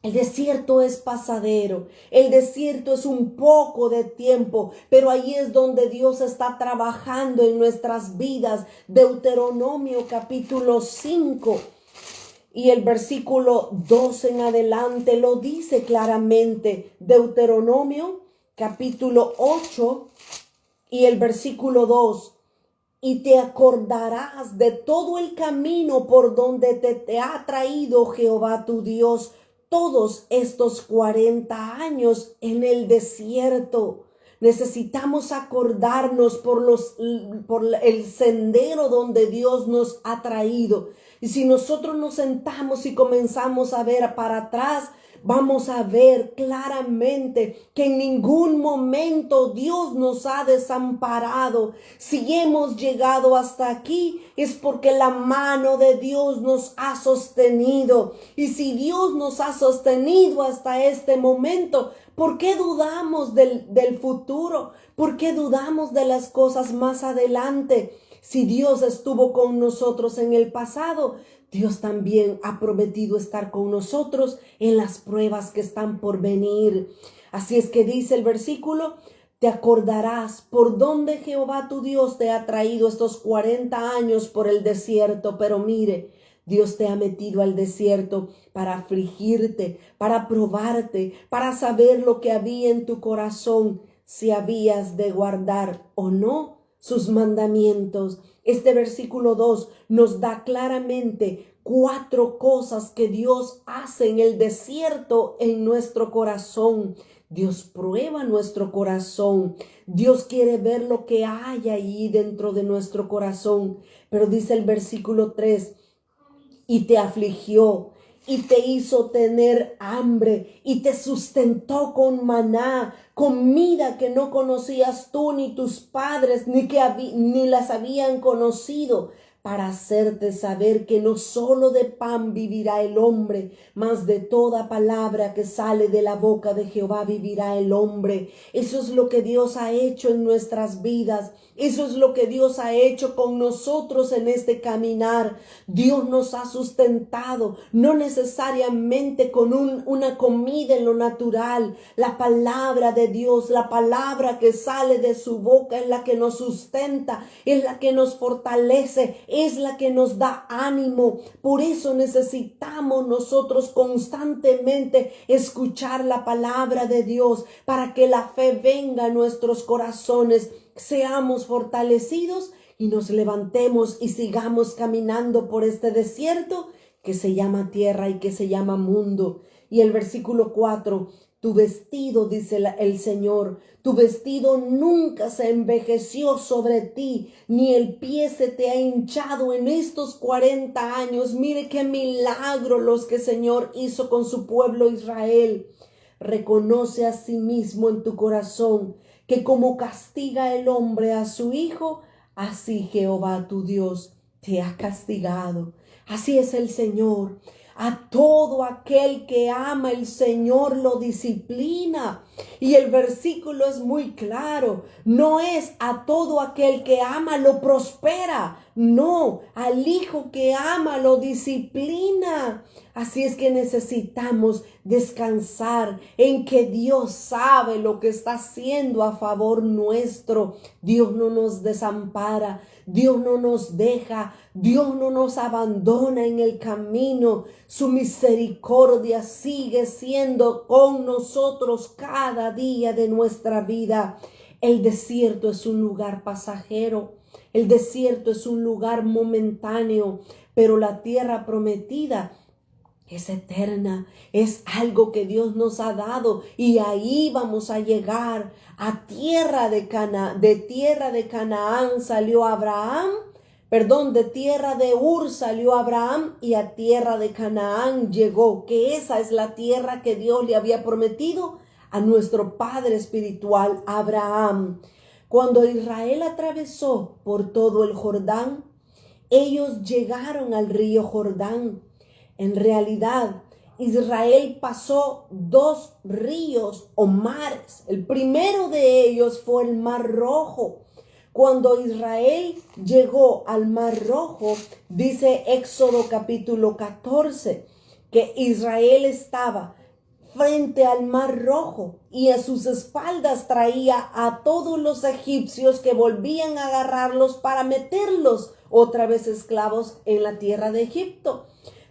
El desierto es pasadero, el desierto es un poco de tiempo, pero ahí es donde Dios está trabajando en nuestras vidas. Deuteronomio capítulo 5 y el versículo 2 en adelante lo dice claramente. Deuteronomio capítulo 8 y el versículo 2. Y te acordarás de todo el camino por donde te ha traído Jehová tu Dios todos estos 40 años en el desierto. Necesitamos acordarnos por el sendero donde Dios nos ha traído. Y si nosotros nos sentamos y comenzamos a ver para atrás, vamos a ver claramente que en ningún momento Dios nos ha desamparado. Si hemos llegado hasta aquí es porque la mano de Dios nos ha sostenido. Y si Dios nos ha sostenido hasta este momento, ¿por qué dudamos del futuro? ¿Por qué dudamos de las cosas más adelante? Si Dios estuvo con nosotros en el pasado, Dios también ha prometido estar con nosotros en las pruebas que están por venir. Así es que dice el versículo: te acordarás por dónde Jehová tu Dios te ha traído estos 40 años por el desierto. Pero mire, Dios te ha metido al desierto para afligirte, para probarte, para saber lo que había en tu corazón, si habías de guardar o no sus mandamientos. Este versículo 2 nos da claramente 4 cosas que Dios hace en el desierto en nuestro corazón. Dios prueba nuestro corazón. Dios quiere ver lo que hay ahí dentro de nuestro corazón. Pero dice el versículo 3, y te afligió, y te hizo tener hambre, y te sustentó con maná, comida que no conocías tú ni tus padres, ni las habían conocido, para hacerte saber que no solo de pan vivirá el hombre, mas de toda palabra que sale de la boca de Jehová vivirá el hombre. Eso es lo que Dios ha hecho en nuestras vidas. Eso es lo que Dios ha hecho con nosotros en este caminar. Dios nos ha sustentado, no necesariamente con una comida en lo natural. La palabra de Dios, la palabra que sale de su boca es la que nos sustenta, es la que nos fortalece, es la que nos da ánimo. Por eso necesitamos nosotros constantemente escuchar la palabra de Dios, para que la fe venga a nuestros corazones, seamos fortalecidos y nos levantemos y sigamos caminando por este desierto que se llama tierra y que se llama mundo. Y el versículo 4, tu vestido, dice el Señor, tu vestido nunca se envejeció sobre ti, ni el pie se te ha hinchado en estos 40 años. Mire qué milagro los que el Señor hizo con su pueblo Israel. Reconoce a sí mismo en tu corazón que como castiga el hombre a su hijo, así Jehová tu Dios te ha castigado. Así es el Señor. A todo aquel que ama el Señor lo disciplina. Y el versículo es muy claro. No es a todo aquel que ama lo prospera. No, al hijo que ama lo disciplina. Así es que necesitamos descansar en que Dios sabe lo que está haciendo a favor nuestro. Dios no nos desampara, Dios no nos deja, Dios no nos abandona en el camino. Su misericordia sigue siendo con nosotros cada día de nuestra vida. El desierto es un lugar pasajero, el desierto es un lugar momentáneo, pero la tierra prometida es eterna, es algo que Dios nos ha dado, y ahí vamos a llegar a tierra de Canaán. De tierra de Canaán salió Abraham, de tierra de Ur salió Abraham, y a tierra de Canaán llegó, que esa es la tierra que Dios le había prometido a nuestro padre espiritual Abraham. Cuando Israel atravesó por todo el Jordán, ellos llegaron al río Jordán. En realidad, Israel pasó 2 ríos o mares. El primero de ellos fue el Mar Rojo. Cuando Israel llegó al Mar Rojo, dice Éxodo capítulo 14, que Israel estaba frente al Mar Rojo y a sus espaldas traía a todos los egipcios que volvían a agarrarlos para meterlos otra vez esclavos en la tierra de Egipto.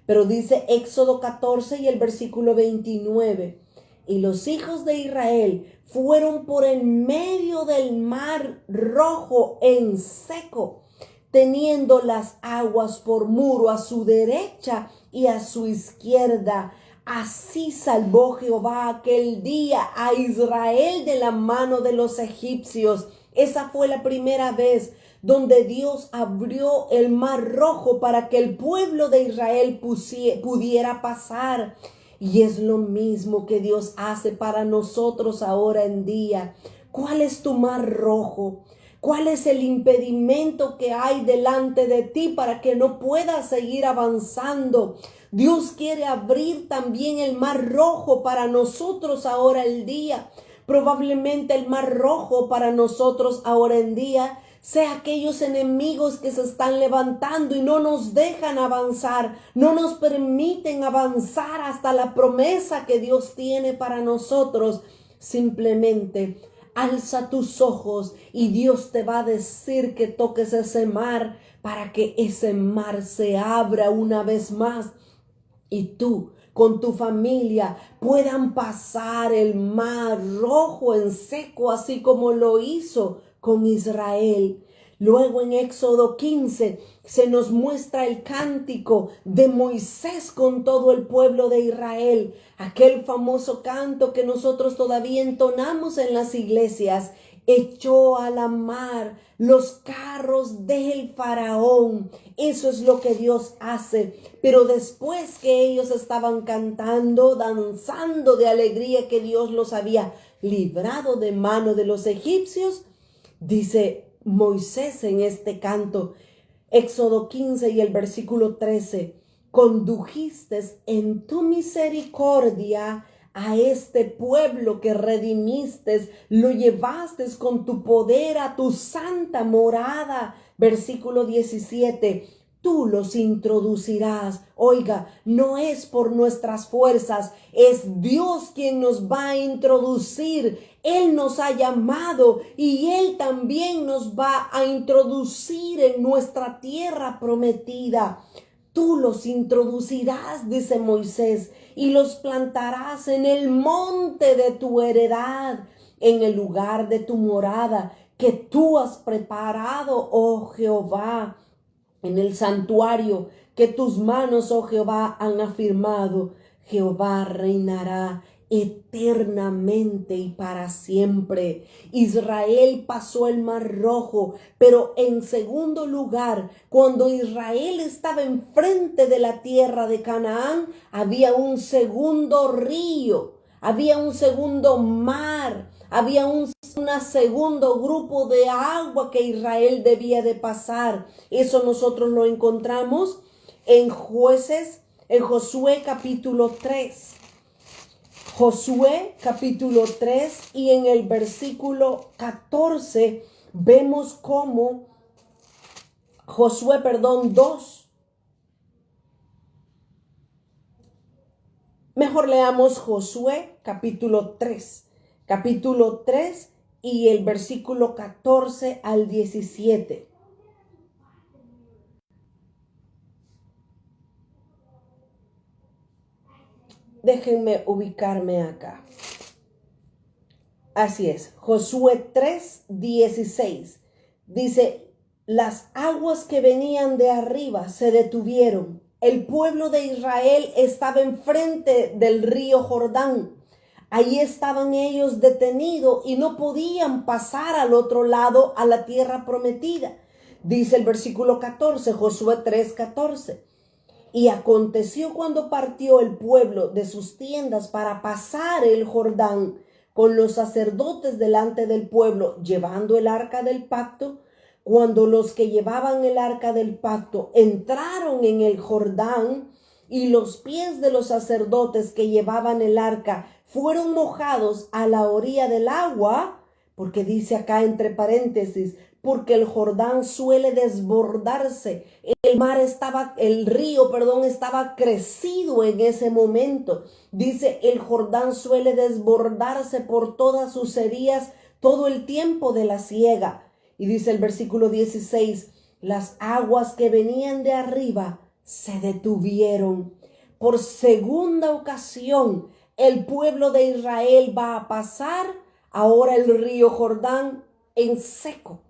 Pero dice Éxodo 14 y el versículo 29, y los hijos de Israel fueron por en medio del Mar Rojo en seco, teniendo las aguas por muro a su derecha y a su izquierda. Así salvó Jehová aquel día a Israel de la mano de los egipcios. Esa fue la primera vez donde Dios abrió el Mar Rojo para que el pueblo de Israel pudiera pasar. Y es lo mismo que Dios hace para nosotros ahora en día. ¿Cuál es tu mar rojo? ¿Cuál es el impedimento que hay delante de ti para que no puedas seguir avanzando? Dios quiere abrir también el mar rojo para nosotros ahora el día. Probablemente el mar rojo para nosotros ahora en día sea aquellos enemigos que se están levantando y no nos dejan avanzar, no nos permiten avanzar hasta la promesa que Dios tiene para nosotros. Simplemente alza tus ojos y Dios te va a decir que toques ese mar para que ese mar se abra una vez más y tú con tu familia puedan pasar el mar rojo en seco, así como lo hizo con Israel. Luego en Éxodo 15 se nos muestra el cántico de Moisés con todo el pueblo de Israel, aquel famoso canto que nosotros todavía entonamos en las iglesias. Echó a la mar los carros del faraón. Eso es lo que Dios hace. Pero después que ellos estaban cantando, danzando de alegría que Dios los había librado de mano de los egipcios, dice Moisés en este canto, Éxodo 15 y el versículo 13, condujiste en tu misericordia a este pueblo que redimiste, lo llevaste con tu poder a tu santa morada. Versículo 17, tú los introducirás. Oiga, no es por nuestras fuerzas, es Dios quien nos va a introducir. Él nos ha llamado y Él también nos va a introducir en nuestra tierra prometida. Tú los introducirás, dice Moisés, y los plantarás en el monte de tu heredad, en el lugar de tu morada que tú has preparado, oh Jehová, en el santuario que tus manos, oh Jehová, han afirmado. Jehová reinará eternamente y para siempre. Israel pasó el mar rojo, pero en segundo lugar, cuando Israel estaba enfrente de la tierra de Canaán, había un segundo río, había un segundo mar, había un segundo grupo de agua que Israel debía de pasar. Eso nosotros lo encontramos en Josué capítulo 3. Josué capítulo 3 y en el versículo 14 vemos cómo Josué 2. Mejor leamos Josué capítulo 3. Capítulo 3 y el versículo 14 al 17. Déjenme ubicarme acá. Así es, Josué 3:16. Dice, las aguas que venían de arriba se detuvieron. El pueblo de Israel estaba enfrente del río Jordán. Ahí estaban ellos detenidos y no podían pasar al otro lado a la tierra prometida. Dice el versículo 14, Josué 3:14. Y aconteció cuando partió el pueblo de sus tiendas para pasar el Jordán con los sacerdotes delante del pueblo, llevando el arca del pacto, cuando los que llevaban el arca del pacto entraron en el Jordán y los pies de los sacerdotes que llevaban el arca fueron mojados a la orilla del agua, porque dice acá entre paréntesis, porque el Jordán suele desbordarse. El río estaba crecido en ese momento. Dice, el Jordán suele desbordarse por todas sus heridas todo el tiempo de la siega. Y dice el versículo 16, las aguas que venían de arriba se detuvieron. Por segunda ocasión, el pueblo de Israel va a pasar ahora el río Jordán en seco.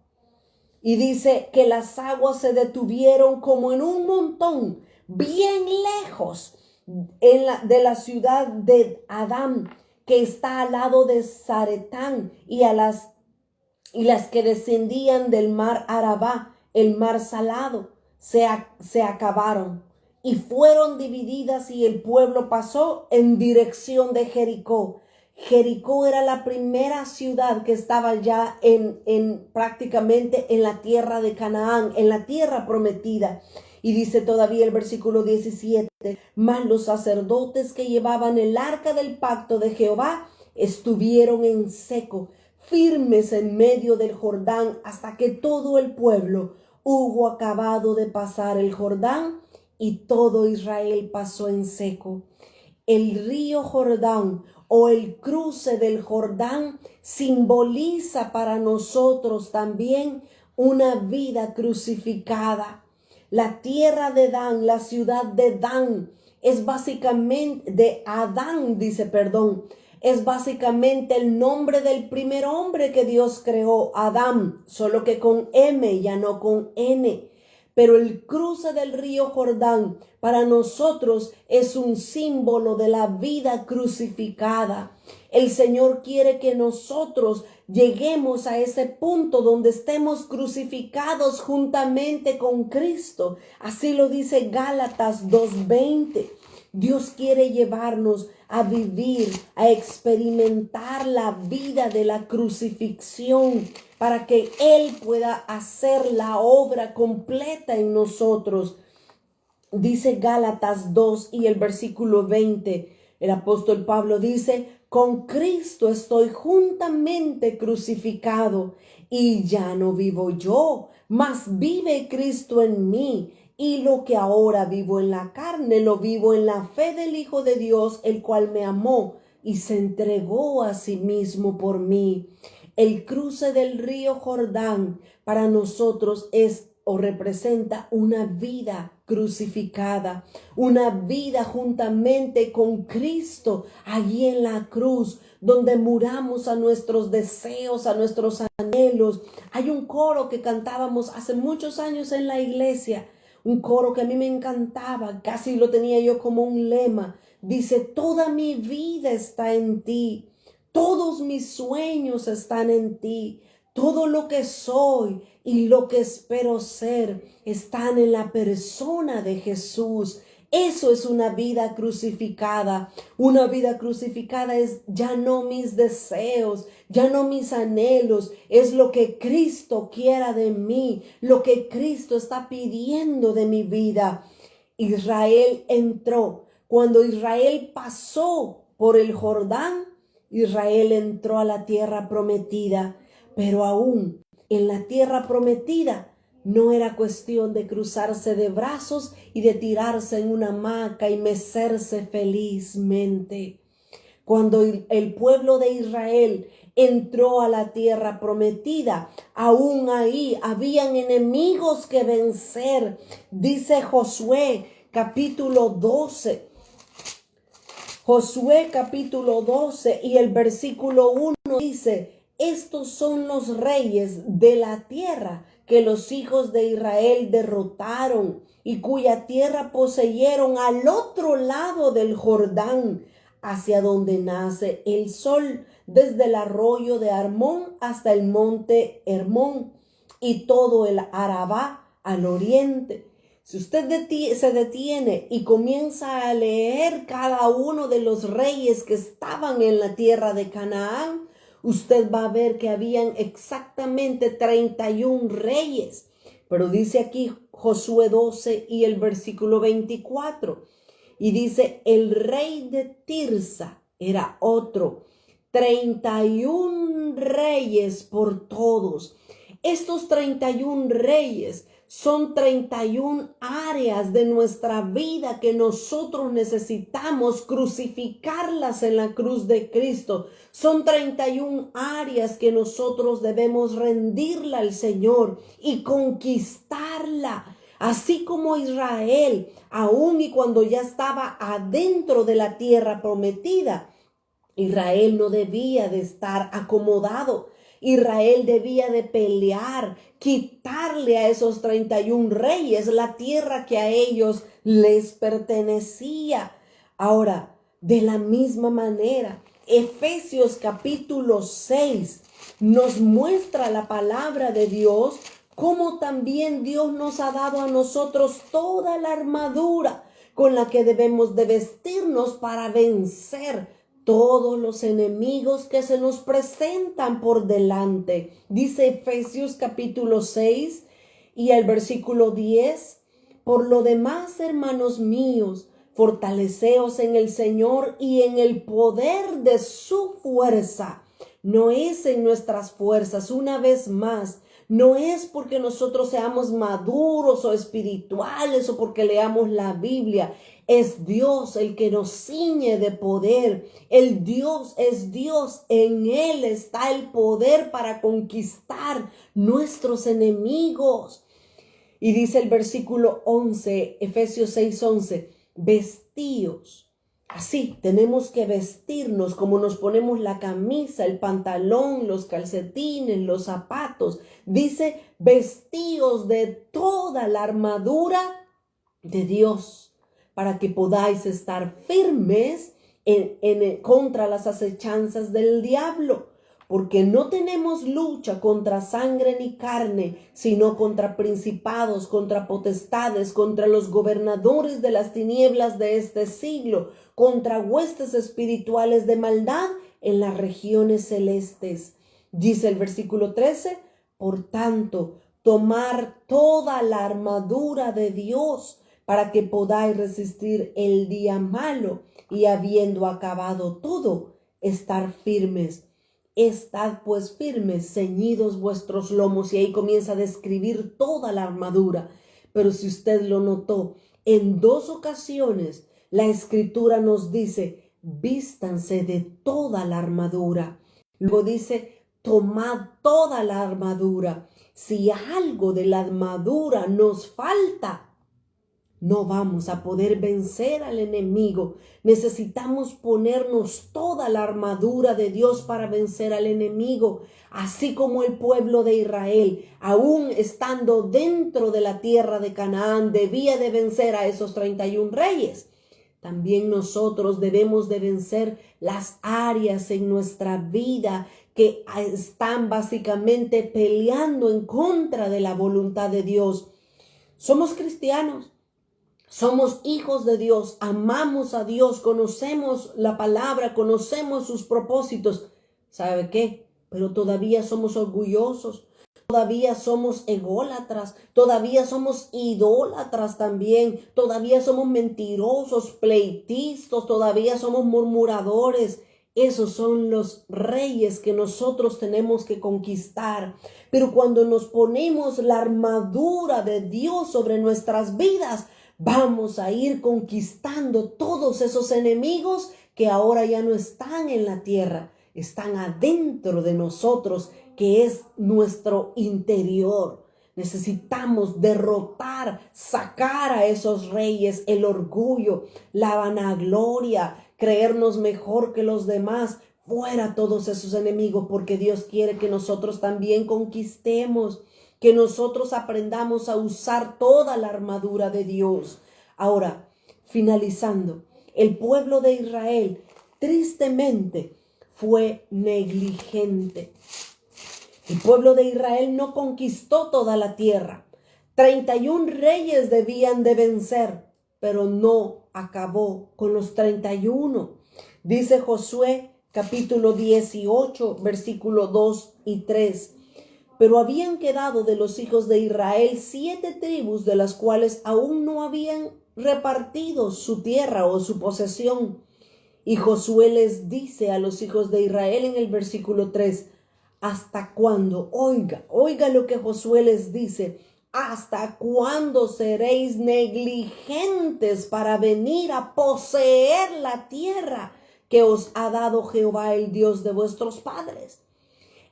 Y dice que las aguas se detuvieron como en un montón, bien lejos de la ciudad de Adán, que está al lado de Zaretán, y las que descendían del mar Arabá, el mar salado, se acabaron. y fueron divididas y el pueblo pasó en dirección de Jericó. Jericó era la primera ciudad que estaba ya prácticamente en la tierra de Canaán, en la tierra prometida. Y dice todavía el versículo 17, mas los sacerdotes que llevaban el arca del pacto de Jehová estuvieron en seco, firmes en medio del Jordán, hasta que todo el pueblo hubo acabado de pasar el Jordán, y todo Israel pasó en seco. El río Jordán o el cruce del Jordán simboliza para nosotros también una vida crucificada. La tierra de Dan, la ciudad de Dan, es básicamente es básicamente el nombre del primer hombre que Dios creó, Adán, solo que con M, ya no con N. Pero el cruce del río Jordán para nosotros es un símbolo de la vida crucificada. El Señor quiere que nosotros lleguemos a ese punto donde estemos crucificados juntamente con Cristo. Así lo dice Gálatas 2:20. Dios quiere llevarnos a vivir, a experimentar la vida de la crucifixión para que Él pueda hacer la obra completa en nosotros. Dice Gálatas 2 y el versículo 20, el apóstol Pablo dice, con Cristo estoy juntamente crucificado y ya no vivo yo, mas vive Cristo en mí. Y lo que ahora vivo en la carne, lo vivo en la fe del Hijo de Dios, el cual me amó y se entregó a sí mismo por mí. El cruce del río Jordán para nosotros es o representa una vida crucificada, una vida juntamente con Cristo allí en la cruz, donde muramos a nuestros deseos, a nuestros anhelos. Hay un coro que cantábamos hace muchos años en la iglesia, un coro que a mí me encantaba, casi lo tenía yo como un lema. Dice, toda mi vida está en ti, todos mis sueños están en ti, todo lo que soy y lo que espero ser están en la persona de Jesús. Eso es una vida crucificada. Una vida crucificada es ya no mis deseos, ya no mis anhelos, es lo que Cristo quiera de mí, lo que Cristo está pidiendo de mi vida. Israel entró. Cuando Israel pasó por el Jordán, Israel entró a la tierra prometida, pero aún en la tierra prometida no era cuestión de cruzarse de brazos y de tirarse en una hamaca y mecerse felizmente. Cuando el pueblo de Israel entró a la tierra prometida, aún ahí habían enemigos que vencer. Dice Josué capítulo 12. Josué capítulo 12 y el versículo 1 dice, estos son los reyes de la tierra que los hijos de Israel derrotaron y cuya tierra poseyeron al otro lado del Jordán, hacia donde nace el sol, desde el arroyo de Armón hasta el monte Hermón y todo el Arabá al oriente. Si usted se detiene y comienza a leer cada uno de los reyes que estaban en la tierra de Canaán, usted va a ver que habían exactamente 31 reyes. Pero dice aquí Josué 12 y el versículo 24. Y dice, el rey de Tirsa era otro. 31 reyes por todos. Estos 31 reyes son 31 áreas de nuestra vida que nosotros necesitamos crucificarlas en la cruz de Cristo. Son 31 áreas que nosotros debemos rendirla al Señor y conquistarla. Así como Israel, aún y cuando ya estaba adentro de la tierra prometida, Israel no debía de estar acomodado. Israel debía de pelear, quitarle a esos 31 reyes la tierra que a ellos les pertenecía. Ahora, de la misma manera, Efesios capítulo 6 nos muestra la palabra de Dios, como también Dios nos ha dado a nosotros toda la armadura con la que debemos de vestirnos para vencer todos los enemigos que se nos presentan por delante. Dice Efesios capítulo 6 y el versículo 10. Por lo demás, hermanos míos, fortaleceos en el Señor y en el poder de su fuerza. No es en nuestras fuerzas, una vez más, no es porque nosotros seamos maduros o espirituales o porque leamos la Biblia. Es Dios el que nos ciñe de poder. El Dios es Dios. En Él está el poder para conquistar nuestros enemigos. Y dice el versículo 11, Efesios 6:11, vestíos. Así tenemos que vestirnos como nos ponemos la camisa, el pantalón, los calcetines, los zapatos. Dice, vestíos de toda la armadura de Dios para que podáis estar firmes contra las acechanzas del diablo. Porque no tenemos lucha contra sangre ni carne, sino contra principados, contra potestades, contra los gobernadores de las tinieblas de este siglo, contra huestes espirituales de maldad en las regiones celestes. Dice el versículo 13, por tanto, tomar toda la armadura de Dios para que podáis resistir el día malo y habiendo acabado todo, estar firmes. Estad pues firmes, ceñidos vuestros lomos. Y ahí comienza a describir toda la armadura. Pero si usted lo notó, en 2 ocasiones la Escritura nos dice, vístanse de toda la armadura. Luego dice, tomad toda la armadura. Si algo de la armadura nos falta, no vamos a poder vencer al enemigo. Necesitamos ponernos toda la armadura de Dios para vencer al enemigo. Así como el pueblo de Israel, aún estando dentro de la tierra de Canaán, debía de vencer a esos 31 reyes. También nosotros debemos de vencer las áreas en nuestra vida que están básicamente peleando en contra de la voluntad de Dios. Somos cristianos. Somos hijos de Dios, amamos a Dios, conocemos la palabra, conocemos sus propósitos. ¿Sabe qué? Pero todavía somos orgullosos, todavía somos ególatras, todavía somos idólatras también, todavía somos mentirosos, pleitistas, todavía somos murmuradores. Esos son los reyes que nosotros tenemos que conquistar. Pero cuando nos ponemos la armadura de Dios sobre nuestras vidas, vamos a ir conquistando todos esos enemigos que ahora ya no están en la tierra, están adentro de nosotros, que es nuestro interior. Necesitamos derrotar, sacar a esos reyes, el orgullo, la vanagloria, creernos mejor que los demás, fuera todos esos enemigos, porque Dios quiere que nosotros también conquistemos, que nosotros aprendamos a usar toda la armadura de Dios. Ahora, finalizando, el pueblo de Israel tristemente fue negligente. El pueblo de Israel no conquistó toda la tierra. 31 reyes debían de vencer, pero no acabó con los 31. Dice Josué capítulo 18, versículo 2 y 3. Pero habían quedado de los hijos de Israel 7 tribus, de las cuales aún no habían repartido su tierra o su posesión. Y Josué les dice a los hijos de Israel en el versículo 3, ¿hasta cuándo? Oiga lo que Josué les dice. ¿Hasta cuándo seréis negligentes para venir a poseer la tierra que os ha dado Jehová, el Dios de vuestros padres?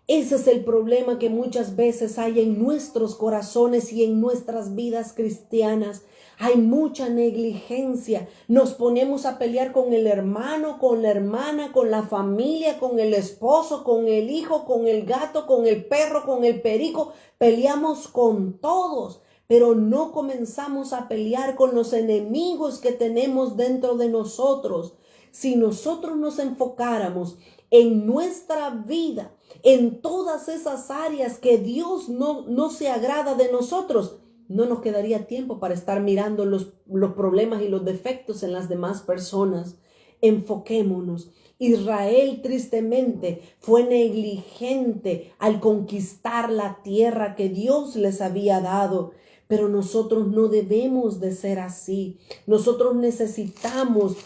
Ese es el problema que muchas veces hay en nuestros corazones y en nuestras vidas cristianas. Hay mucha negligencia. Nos ponemos a pelear con el hermano, con la hermana, con la familia, con el esposo, con el hijo, con el gato, con el perro, con el perico. Peleamos con todos, pero no comenzamos a pelear con los enemigos que tenemos dentro de nosotros. Si nosotros nos enfocáramos en nuestra vida, en todas esas áreas que Dios no se agrada de nosotros, no nos quedaría tiempo para estar mirando los problemas y los defectos en las demás personas. Enfoquémonos. Israel tristemente fue negligente al conquistar la tierra que Dios les había dado. Pero nosotros no debemos de ser así. Nosotros necesitamos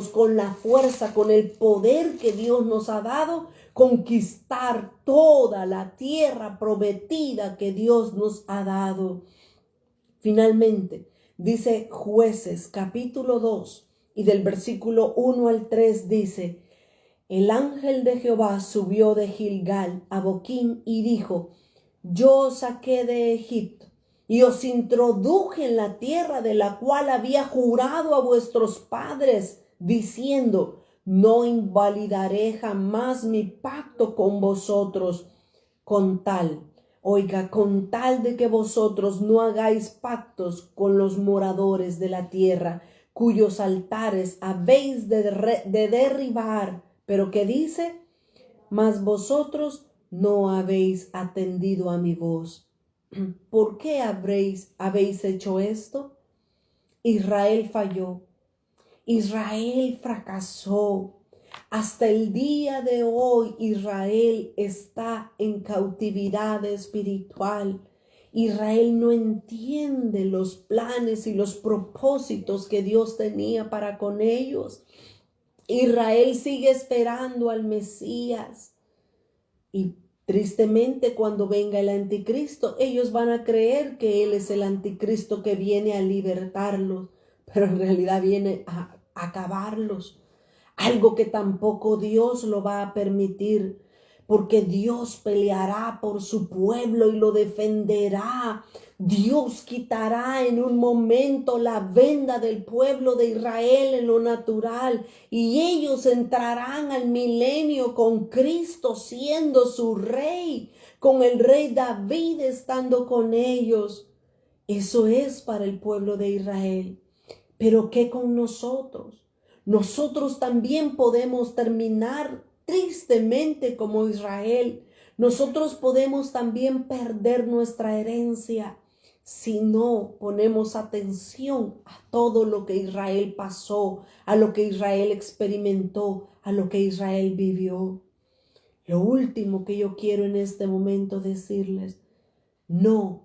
con la fuerza, con el poder que Dios nos ha dado, conquistar toda la tierra prometida que Dios nos ha dado. Finalmente, dice Jueces capítulo 2 y del versículo 1 al 3 dice: el ángel de Jehová subió de Gilgal a Boquín y dijo: yo os saqué de Egipto y os introduje en la tierra de la cual había jurado a vuestros padres, diciendo: no invalidaré jamás mi pacto con vosotros, con tal de que vosotros no hagáis pactos con los moradores de la tierra, cuyos altares habéis de derribar. Pero ¿qué dice? Mas vosotros no habéis atendido a mi voz. ¿Por qué habéis hecho esto? Israel falló. Israel fracasó. Hasta el día de hoy Israel está en cautividad espiritual. Israel no entiende los planes y los propósitos que Dios tenía para con ellos. Israel sigue esperando al Mesías. Y tristemente, cuando venga el anticristo, ellos van a creer que Él es el anticristo que viene a libertarlos, pero en realidad viene a acabarlos. Algo que tampoco Dios lo va a permitir, porque Dios peleará por su pueblo y lo defenderá. Dios quitará en un momento la venda del pueblo de Israel en lo natural y ellos entrarán al milenio con Cristo siendo su rey, con el rey David estando con ellos. Eso es para el pueblo de Israel. Pero ¿qué con nosotros? Nosotros también podemos terminar tristemente como Israel. Nosotros podemos también perder nuestra herencia si no ponemos atención a todo lo que Israel pasó, a lo que Israel experimentó, a lo que Israel vivió. Lo último que yo quiero en este momento decirles: no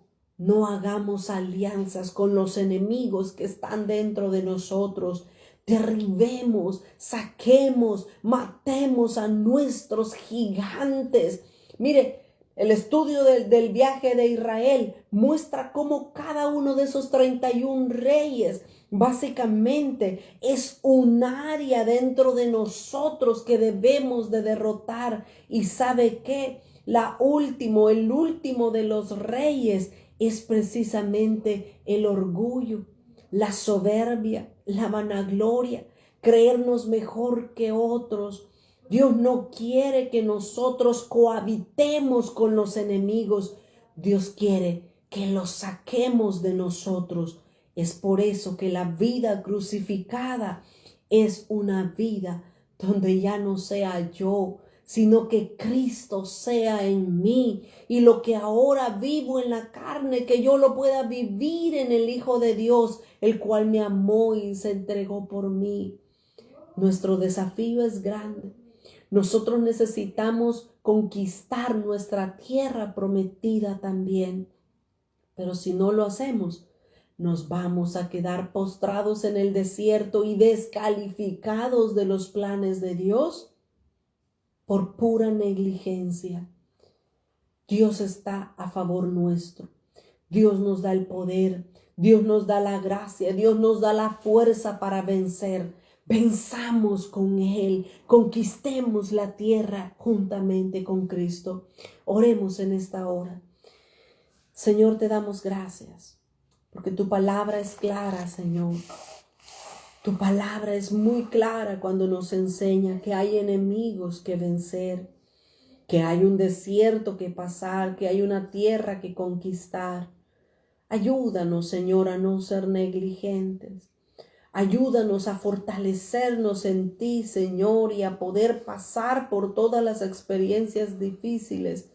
hagamos alianzas con los enemigos que están dentro de nosotros. Derribemos, saquemos, matemos a nuestros gigantes. Mire, el estudio del viaje de Israel muestra cómo cada uno de esos 31 reyes básicamente es un área dentro de nosotros que debemos de derrotar. ¿Y sabe qué? El último de los reyes es precisamente el orgullo, la soberbia, la vanagloria, creernos mejor que otros. Dios no quiere que nosotros cohabitemos con los enemigos. Dios quiere que los saquemos de nosotros. Es por eso que la vida crucificada es una vida donde ya no sea yo, sino que Cristo sea en mí, y lo que ahora vivo en la carne, que yo lo pueda vivir en el Hijo de Dios, el cual me amó y se entregó por mí. Nuestro desafío es grande. Nosotros necesitamos conquistar nuestra tierra prometida también, pero si no lo hacemos, nos vamos a quedar postrados en el desierto y descalificados de los planes de Dios por pura negligencia. Dios está a favor nuestro. Dios nos da el poder, Dios nos da la gracia, Dios nos da la fuerza para vencer. Venzamos con Él, conquistemos la tierra juntamente con Cristo. Oremos en esta hora. Señor, te damos gracias, porque tu palabra es clara, Señor. Tu palabra es muy clara cuando nos enseña que hay enemigos que vencer, que hay un desierto que pasar, que hay una tierra que conquistar. Ayúdanos, Señor, a no ser negligentes. Ayúdanos a fortalecernos en ti, Señor, y a poder pasar por todas las experiencias difíciles,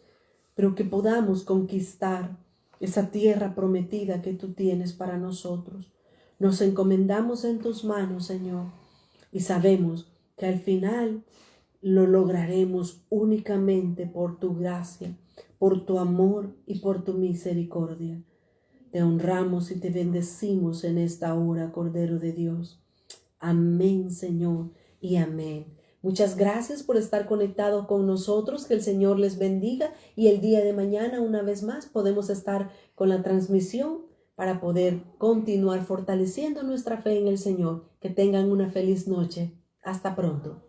pero que podamos conquistar. esa tierra prometida que tú tienes para nosotros. Nos encomendamos en tus manos, Señor, y sabemos que al final lo lograremos únicamente por tu gracia, por tu amor y por tu misericordia. Te honramos y te bendecimos en esta hora, Cordero de Dios. Amén, Señor, y amén. Muchas gracias por estar conectado con nosotros. Que el Señor les bendiga y el día de mañana, una vez más, podemos estar con la transmisión para poder continuar fortaleciendo nuestra fe en el Señor. Que tengan una feliz noche. Hasta pronto.